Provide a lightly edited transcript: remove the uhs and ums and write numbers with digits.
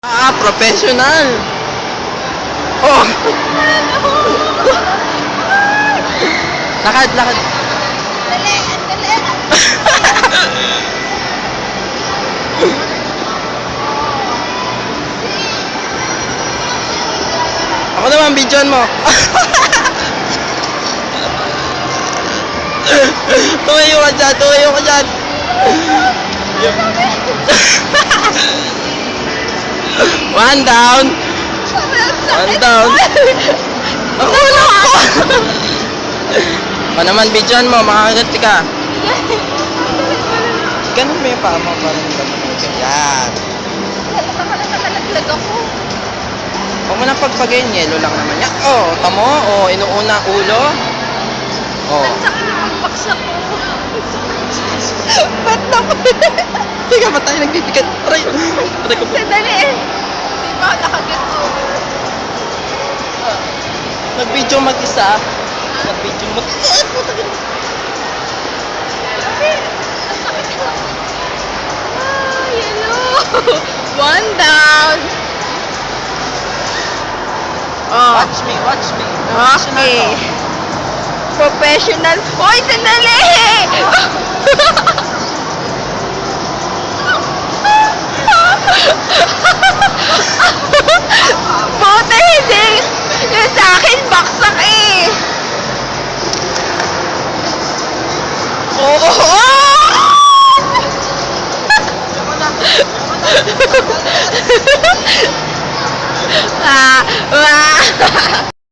Professional. Oh. Lakad, lakad. Dali, dali. Ako naman, videoan mo. Tumayo ka dyan, tumayo ka dyan. One down. One down. Ako na ako. Ako naman, videoan mo, makakagat ka. Ganun mo yung paa mo, parang ganun. Yan. Nalaglag ako. Huwag mo nang pagpagayin, yelo lang naman yan. Oh, tamo, oh, inuuna ulo. Oh. Ang sakit ng pagbaksak ko. Ba't naman? Teka, ba't tayo nagbibigat? Aray, aray ko po. Sandali eh. Di ba nakagat ko? Nag-video mag-isa. Nag-video mag-isa. Ang sakit ko. Ah, yellow. One down. Oh. Watch me, watch me. Okay. Professional. Hoy, sandali! Buti hindi. Yung sa akin, baksak eh. Oo, oo, oo! Ah, ah.